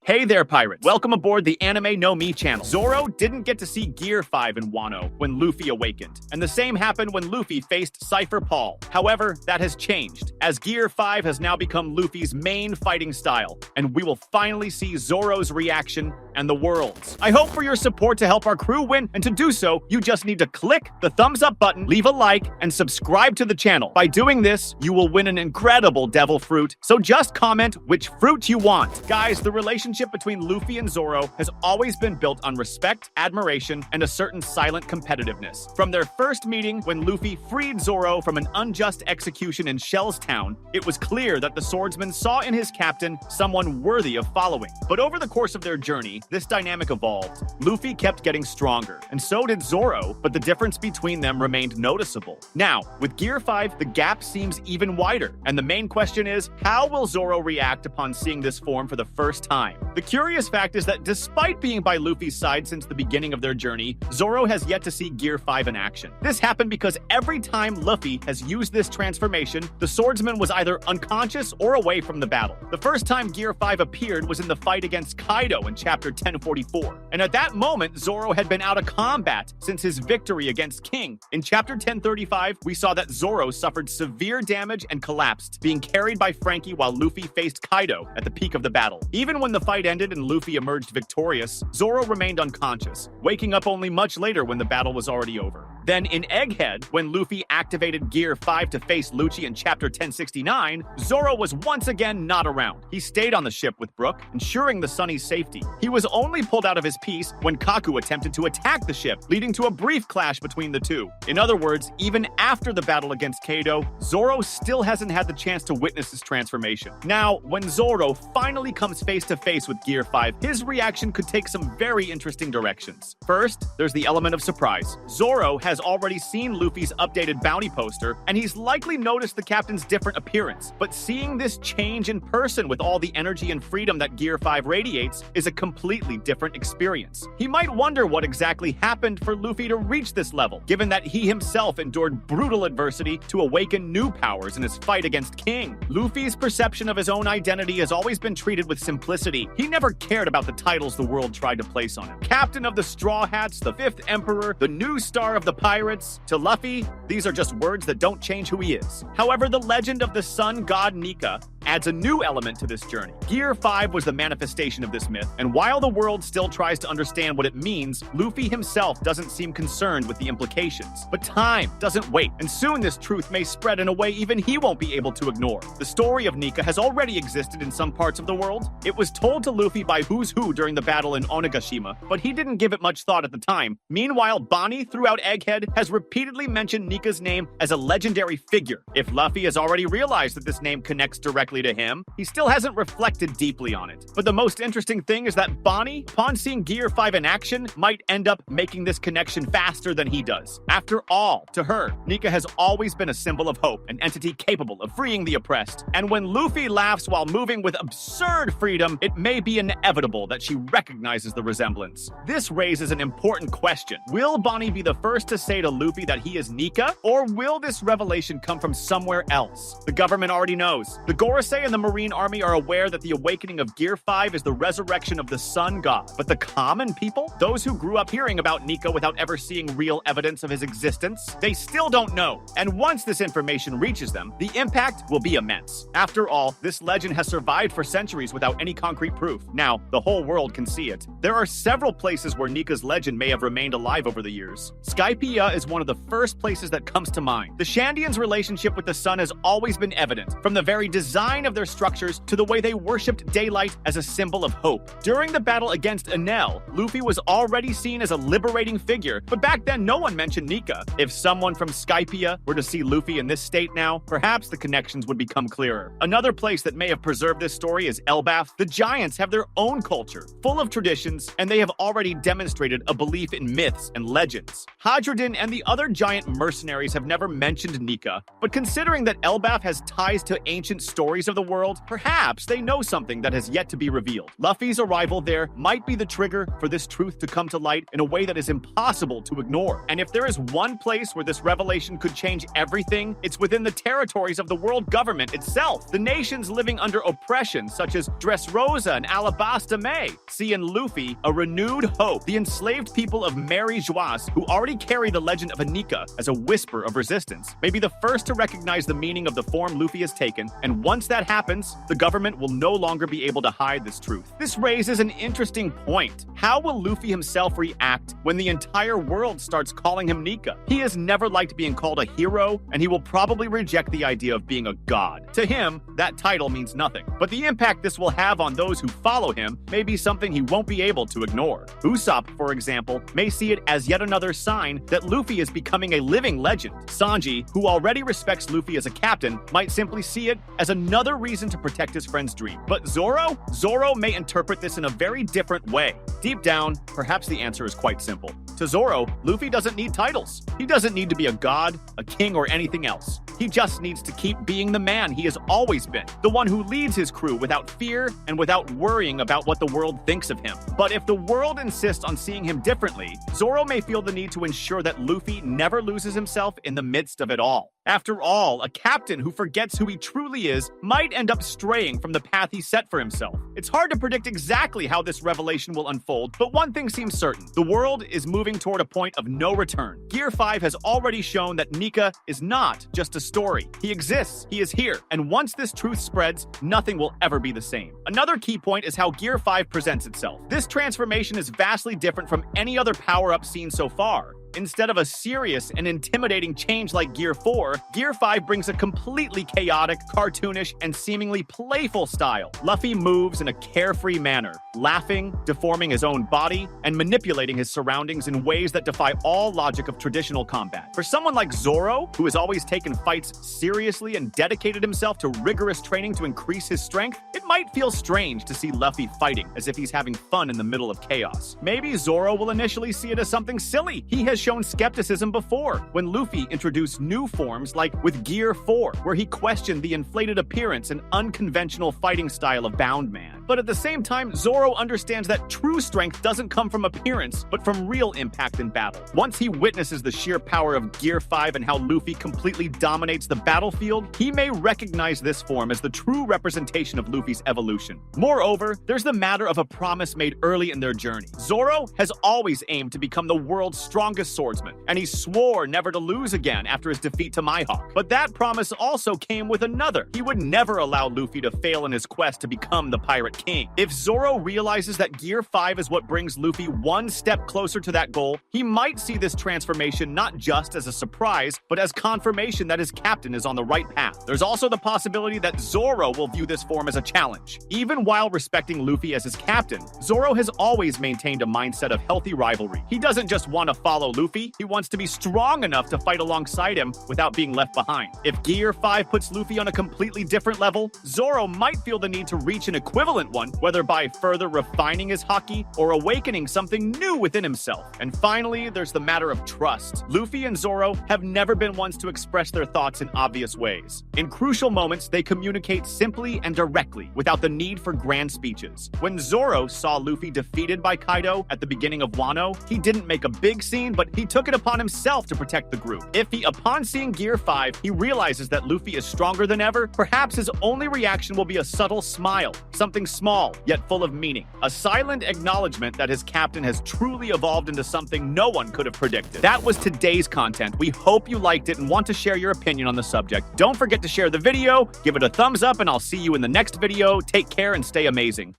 Hey there, pirates. Welcome aboard the Anime No Mi channel. Zoro didn't get to see Gear 5 in Wano when Luffy awakened, and the same happened when Luffy faced Cypher Paul. However, that has changed, as Gear 5 has now become Luffy's main fighting style, and we will finally see Zoro's reaction and the world's. I hope for your support to help our crew win, and to do so, you just need to click the thumbs up button, leave a like, and subscribe to the channel. By doing this, you will win an incredible devil fruit, so just comment which fruit you want. Guys, the relationship between Luffy and Zoro has always been built on respect, admiration, and a certain silent competitiveness. From their first meeting, when Luffy freed Zoro from an unjust execution in Shell's Town, it was clear that the swordsman saw in his captain someone worthy of following. But over the course of their journey, this dynamic evolved. Luffy kept getting stronger, and so did Zoro, but the difference between them remained noticeable. Now, with Gear 5, the gap seems even wider, and the main question is, how will Zoro react upon seeing this form for the first time? The curious fact is that despite being by Luffy's side since the beginning of their journey, Zoro has yet to see Gear 5 in action. This happened because every time Luffy has used this transformation, the swordsman was either unconscious or away from the battle. The first time Gear 5 appeared was in the fight against Kaido in chapter 1044, and at that moment, Zoro had been out of combat since his victory against King. In chapter 1035, we saw that Zoro suffered severe damage and collapsed, being carried by Frankie while Luffy faced Kaido at the peak of the battle. Even when the fight ended and Luffy emerged victorious, Zoro remained unconscious, waking up only much later when the battle was already over. Then in Egghead, when Luffy activated Gear 5 to face Lucci in chapter 1069, Zoro was once again not around. He stayed on the ship with Brook, ensuring the Sunny's safety. He was only pulled out of his piece when Kaku attempted to attack the ship, leading to a brief clash between the two. In other words, even after the battle against Kaido, Zoro still hasn't had the chance to witness his transformation. Now, when Zoro finally comes face to face with Gear 5, his reaction could take some very interesting directions. First, there's the element of surprise. Zoro has already seen Luffy's updated bounty poster, and he's likely noticed the captain's different appearance. But seeing this change in person with all the energy and freedom that Gear 5 radiates is a completely different experience. He might wonder what exactly happened for Luffy to reach this level, given that he himself endured brutal adversity to awaken new powers in his fight against King. Luffy's perception of his own identity has always been treated with simplicity. He never cared about the titles the world tried to place on him. Captain of the Straw Hats, the Fifth Emperor, the new star of the Pirates. To Luffy, these are just words that don't change who he is. However, the legend of the sun god Nika adds a new element to this journey. Gear 5 was the manifestation of this myth, and while the world still tries to understand what it means, Luffy himself doesn't seem concerned with the implications. But time doesn't wait, and soon this truth may spread in a way even he won't be able to ignore. The story of Nika has already existed in some parts of the world. It was told to Luffy by Who's Who during the battle in Onigashima, but he didn't give it much thought at the time. Meanwhile, Bonnie, throughout Egghead, has repeatedly mentioned Nika's name as a legendary figure. If Luffy has already realized that this name connects directly to him, he still hasn't reflected deeply on it. But the most interesting thing is that Bonnie, upon seeing Gear 5 in action, might end up making this connection faster than he does. After all, to her, Nika has always been a symbol of hope, an entity capable of freeing the oppressed. And when Luffy laughs while moving with absurd freedom, it may be inevitable that she recognizes the resemblance. This raises an important question. Will Bonnie be the first to say to Luffy that he is Nika, or will this revelation come from somewhere else? The government already knows. The Gorosei and the Marine Army are aware that the awakening of Gear 5 is the resurrection of the Sun God. But the common people, those who grew up hearing about Nika without ever seeing real evidence of his existence, they still don't know. And once this information reaches them, the impact will be immense. After all, this legend has survived for centuries without any concrete proof. Now, the whole world can see it. There are several places where Nika's legend may have remained alive over the years. Skypiea is one of the first places that comes to mind. The Shandians' relationship with the sun has always been evident, from the very design of their structures to the way they worshipped daylight as a symbol of hope. During the battle against Enel, Luffy was already seen as a liberating figure, but back then no one mentioned Nika. If someone from Skypiea were to see Luffy in this state now, perhaps the connections would become clearer. Another place that may have preserved this story is Elbaf. The Giants have their own culture, full of traditions, and they have already demonstrated a belief in myths and legends. Hadradin and the other giant mercenaries have never mentioned Nika, but considering that Elbaf has ties to ancient stories territories of the world, perhaps they know something that has yet to be revealed. Luffy's arrival there might be the trigger for this truth to come to light in a way that is impossible to ignore. And if there is one place where this revelation could change everything, it's within the territories of the world government itself. The nations living under oppression, such as Dressrosa and Alabasta May, see in Luffy a renewed hope. The enslaved people of Mary Joas, who already carry the legend of Nika as a whisper of resistance, may be the first to recognize the meaning of the form Luffy has taken, and once that happens, the government will no longer be able to hide this truth. This raises an interesting point. How will Luffy himself react when the entire world starts calling him Nika? He has never liked being called a hero, and he will probably reject the idea of being a god. To him, that title means nothing, but the impact this will have on those who follow him may be something he won't be able to ignore. Usopp, for example, may see it as yet another sign that Luffy is becoming a living legend. Sanji, who already respects Luffy as a captain, might simply see it as another reason to protect his friend's dream. But Zoro? Zoro may interpret this in a very different way. Deep down, perhaps the answer is quite simple. To Zoro, Luffy doesn't need titles. He doesn't need to be a god, a king, or anything else. He just needs to keep being the man he has always been, the one who leads his crew without fear and without worrying about what the world thinks of him. But if the world insists on seeing him differently, Zoro may feel the need to ensure that Luffy never loses himself in the midst of it all. After all, a captain who forgets who he truly is might end up straying from the path he set for himself. It's hard to predict exactly how this revelation will unfold, but one thing seems certain. The world is moving toward a point of no return. Gear 5 has already shown that Nika is not just a story. He exists, he is here, and once this truth spreads, nothing will ever be the same. Another key point is how Gear 5 presents itself. This transformation is vastly different from any other power-up seen so far. Instead of a serious and intimidating change like Gear 4, Gear 5 brings a completely chaotic, cartoonish, and seemingly playful style. Luffy moves in a carefree manner, laughing, deforming his own body, and manipulating his surroundings in ways that defy all logic of traditional combat. For someone like Zoro, who has always taken fights seriously and dedicated himself to rigorous training to increase his strength, it might feel strange to see Luffy fighting as if he's having fun in the middle of chaos. Maybe Zoro will initially see it as something silly. He has shown skepticism before, when Luffy introduced new forms like with Gear 4, where he questioned the inflated appearance and unconventional fighting style of Bound Man. But at the same time, Zoro understands that true strength doesn't come from appearance, but from real impact in battle. Once he witnesses the sheer power of Gear 5 and how Luffy completely dominates the battlefield, he may recognize this form as the true representation of Luffy's evolution. Moreover, there's the matter of a promise made early in their journey. Zoro has always aimed to become the world's strongest swordsman, and he swore never to lose again after his defeat to Mihawk. But that promise also came with another. He would never allow Luffy to fail in his quest to become the Pirate King. If Zoro realizes that Gear 5 is what brings Luffy one step closer to that goal, he might see this transformation not just as a surprise, but as confirmation that his captain is on the right path. There's also the possibility that Zoro will view this form as a challenge. Even while respecting Luffy as his captain, Zoro has always maintained a mindset of healthy rivalry. He doesn't just want to follow Luffy, he wants to be strong enough to fight alongside him without being left behind. If Gear 5 puts Luffy on a completely different level, Zoro might feel the need to reach an equivalent one, whether by further refining his haki or awakening something new within himself. And finally, there's the matter of trust. Luffy and Zoro have never been ones to express their thoughts in obvious ways. In crucial moments, they communicate simply and directly, without the need for grand speeches. When Zoro saw Luffy defeated by Kaido at the beginning of Wano, he didn't make a big scene, but he took it upon himself to protect the group. If he, upon seeing Gear 5, he realizes that Luffy is stronger than ever, perhaps his only reaction will be a subtle smile, something small, yet full of meaning. A silent acknowledgement that his captain has truly evolved into something no one could have predicted. That was today's content. We hope you liked it and want to share your opinion on the subject. Don't forget to share the video, give it a thumbs up, and I'll see you in the next video. Take care and stay amazing.